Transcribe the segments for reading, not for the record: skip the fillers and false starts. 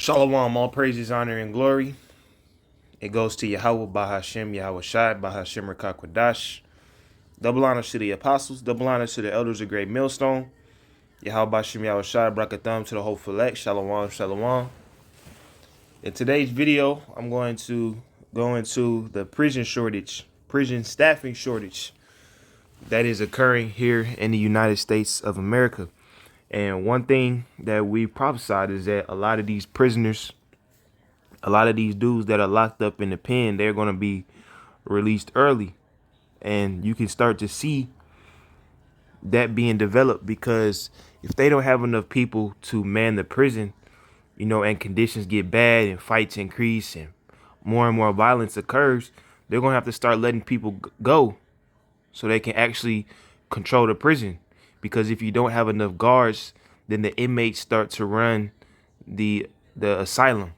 Shalom, all praises, honor, and glory. It goes to YAHAWAH, bahasham, YAHAWASHI, bahasham, Rakakwadash. Double honor to the apostles, double honor to the elders of Great Millstone. YAHAWAH, bahasham, YAHAWASHI, brakatham to the whole select. Shalom, shalom. In today's video, I'm going to go into the prison staffing shortage that is occurring here in the United States of America. And one thing that we prophesied is that a lot of these prisoners, a lot of these dudes that are locked up in the pen, they're going to be released early. And you can start to see that being developed, because if they don't have enough people to man the prison, and conditions get bad and fights increase and more violence occurs, they're going to have to start letting people go so they can actually control the prison. Because if you don't have enough guards, then the inmates start to run the asylum.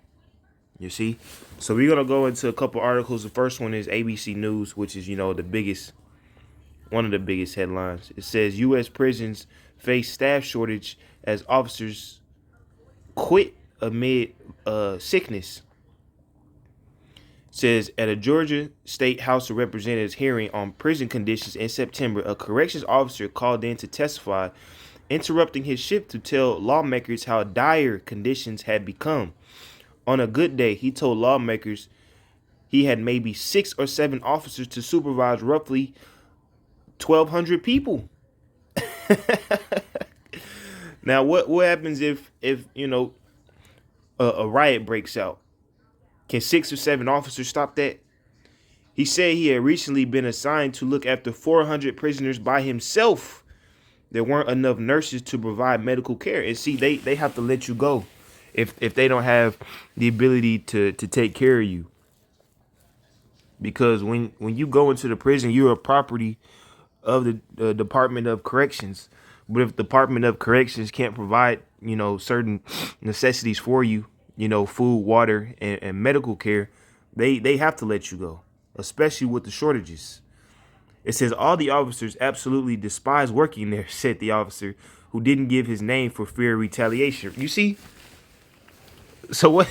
You see? So we're going to go into a couple articles. The first one is ABC News, which is, one of the biggest headlines. It says U.S. prisons face staff shortage as officers quit amid sickness. It says at a Georgia State House of Representatives hearing on prison conditions in September, a corrections officer called in to testify, interrupting his shift to tell lawmakers how dire conditions had become. On a good day, he told lawmakers he had maybe 6 or 7 officers to supervise roughly 1,200 people. Now, what happens if a riot breaks out? Can 6 or 7 officers stop that? He said he had recently been assigned to look after 400 prisoners by himself. There weren't enough nurses to provide medical care. And see, they have to let you go if they don't have the ability to take care of you. Because when you go into the prison, you're a property of the Department of Corrections. But if the Department of Corrections can't provide, certain necessities for you, food, water, and medical care, they have to let you go, especially with the shortages. It says all the officers absolutely despise working there, said the officer, who didn't give his name for fear of retaliation. You see? So what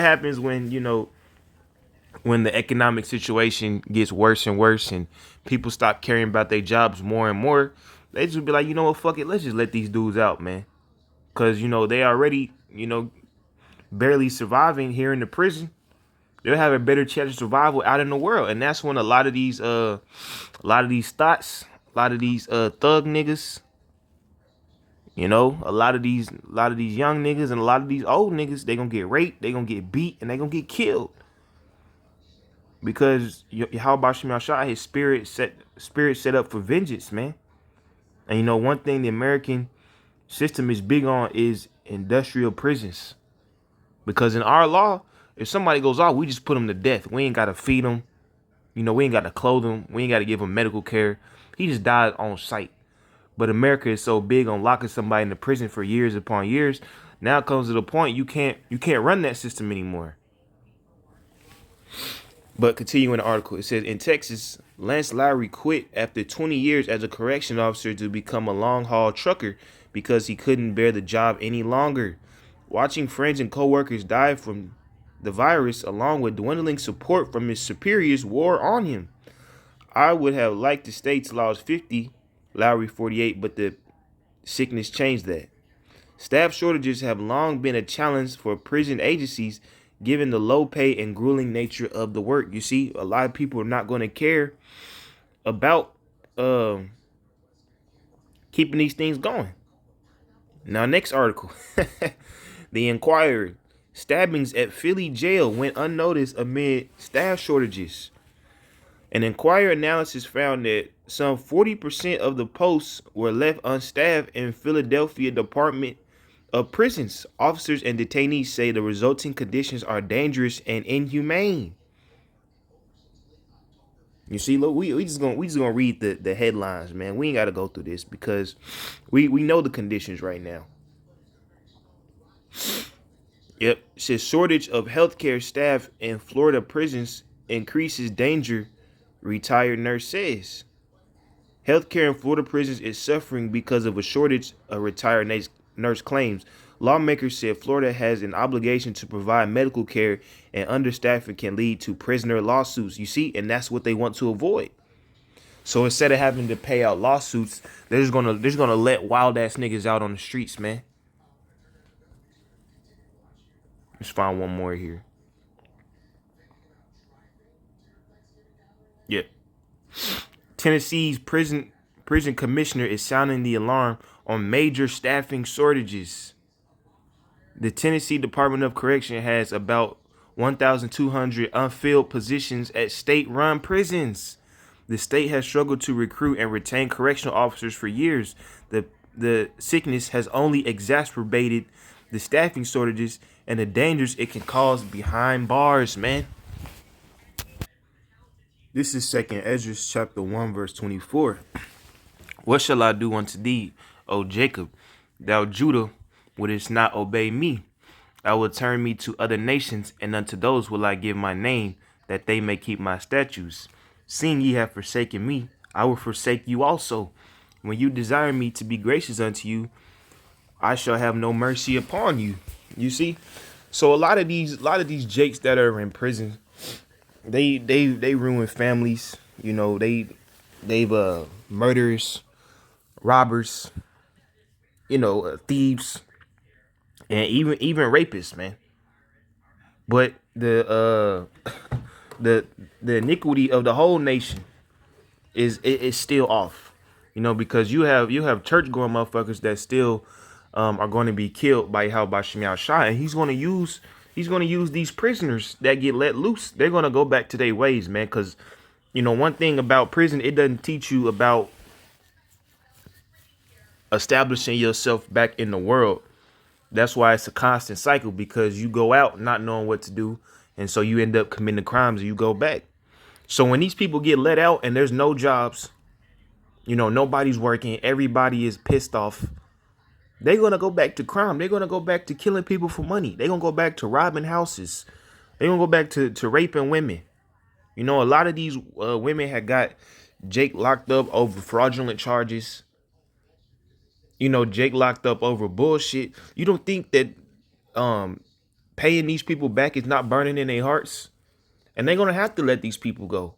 happens when the economic situation gets worse and worse and people stop caring about their jobs more and more? They just be like, you know what, fuck it, let's just let these dudes out, man. Because, they already, barely surviving here in the prison. They'll have a better chance of survival out in the world. And that's when a lot of these thoughts, a lot of these thug niggas, a lot of these young niggas and a lot of these old niggas, they gonna get raped, they gonna get beat, and they gonna get killed. Because YAHAWASHI, his spirit set up for vengeance, man. And one thing the American system is big on is industrial prisons. Because in our law, if somebody goes off, we just put them to death. We ain't got to feed them. We ain't got to clothe them. We ain't got to give them medical care. He just died on sight. But America is so big on locking somebody in the prison for years upon years. Now it comes to the point you can't run that system anymore. But continuing the article, it says in Texas, Lance Lowry quit after 20 years as a correction officer to become a long-haul trucker because he couldn't bear the job any longer. Watching friends and coworkers die from the virus, along with dwindling support from his superiors, wore on him. I would have liked to stay till I was 50, Lowry 48, but the sickness changed that. Staff shortages have long been a challenge for prison agencies, given the low pay and grueling nature of the work. You see, a lot of people are not going to care about keeping these things going. Now, next article. The Inquirer. Stabbings at Philly jail went unnoticed amid staff shortages. An Inquirer analysis found that some 40% of the posts were left unstaffed in Philadelphia Department of Prisons. Officers and detainees say the resulting conditions are dangerous and inhumane. You see, look, we just gonna read the headlines, man. We ain't gotta go through this because we know the conditions right now. Yep, it says shortage of healthcare staff in Florida prisons increases danger, retired nurse says. Healthcare in Florida prisons is suffering because of a shortage, a retired nurse claims. Lawmakers said Florida has an obligation to provide medical care, and understaffing can lead to prisoner lawsuits. You see, and that's what they want to avoid. So instead of having to pay out lawsuits, they're just gonna let wild ass niggas out on the streets, man. Let's find one more here. Yep. Tennessee's prison commissioner is sounding the alarm on major staffing shortages. The Tennessee Department of Correction has about 1,200 unfilled positions at state-run prisons. The state has struggled to recruit and retain correctional officers for years. The sickness has only exacerbated the staffing shortages and the dangers it can cause behind bars, man. This is 2nd Ezra chapter 1 verse 24. What shall I do unto thee, O Jacob? Thou Judah, wouldest not obey me? I will turn me to other nations, and unto those will I give my name, that they may keep my statutes. Seeing ye have forsaken me, I will forsake you also. When you desire me to be gracious unto you, I shall have no mercy upon you. You see? So a lot of these jakes that are in prison, they ruin families. You know, they've murderers, robbers, thieves, and even rapists, man. But the iniquity of the whole nation is still off, because you have church going motherfuckers that still are going to be killed by YAHAWASHI, and he's going to use these prisoners that get let loose. They're going to go back to their ways, man, because one thing about prison, it doesn't teach you about establishing yourself back in the world. That's why it's a constant cycle, because you go out not knowing what to do, and so you end up committing crimes and you go back. So when these people get let out and there's no jobs, nobody's working, everybody is pissed off, they're going to go back to crime. They're going to go back to killing people for money. They're going to go back to robbing houses. They're going to go back to raping women. A lot of these women had got Jake locked up over fraudulent charges. Jake locked up over bullshit. You don't think that paying these people back is not burning in their hearts? And they're going to have to let these people go.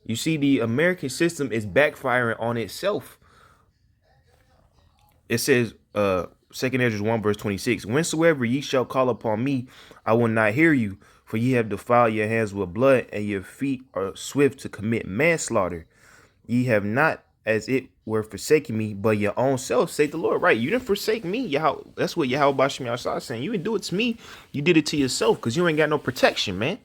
You see, the American system is backfiring on itself. It says, 2nd Ezra 1 verse 26, whensoever ye shall call upon me, I will not hear you, for ye have defiled your hands with blood, and your feet are swift to commit manslaughter. Ye have not as it were forsaken me, but your own self, saith the Lord. Right, you didn't forsake me. That's what YAHAWASHI is saying. You didn't do it to me. You did it to yourself, because you ain't got no protection, man.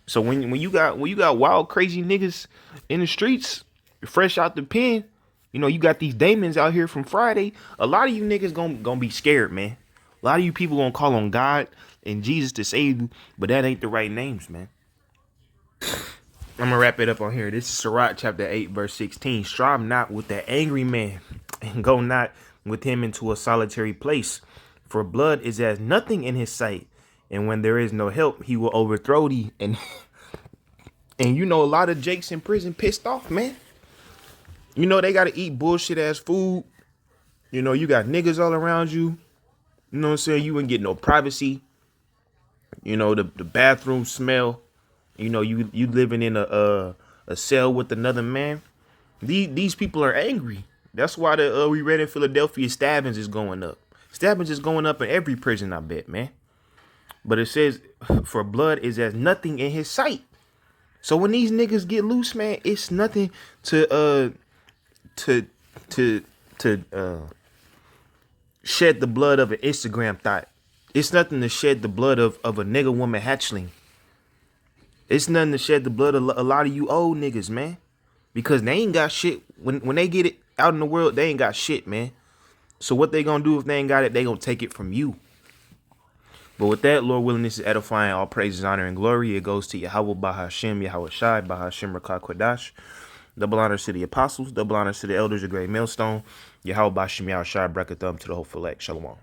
So when you got wild, crazy niggas in the streets, fresh out the pen, you got these demons out here from Friday. A lot of you niggas gonna be scared, man. A lot of you people gonna call on God and Jesus to save you, but that ain't the right names, man. I'm gonna wrap it up on here. This is Sirach chapter 8 verse 16. Strive not with the angry man, and go not with him into a solitary place, for blood is as nothing in his sight, and when there is no help, he will overthrow thee. And a lot of jakes in prison pissed off, man. They gotta eat bullshit ass food. You got niggas all around you. You know what I'm saying? You wouldn't get no privacy. The bathroom smell. You living in a cell with another man. These people are angry. That's why we read in Philadelphia, stabbings is going up. Stabbings is going up in every prison, I bet, man. But it says, for blood is as nothing in his sight. So when these niggas get loose, man, it's nothing to shed the blood of an Instagram thought. It's nothing to shed the blood of a nigga woman hatchling. It's nothing to shed the blood of a lot of you old niggas, man. Because they ain't got shit. When they get it out in the world, they ain't got shit, man. So what they gonna do if they ain't got it? They gonna take it from you. But with that, Lord willing, this is edifying. All praises, honor, and glory. It goes to Yahawah, bahasham, YAHAWASHI, bahasham, Rakah, double honors to the apostles, double honors to the elders, a great millstone. Yahawah, bahasham, YAHAWASHI, bracket thumb to the whole select. Shalom.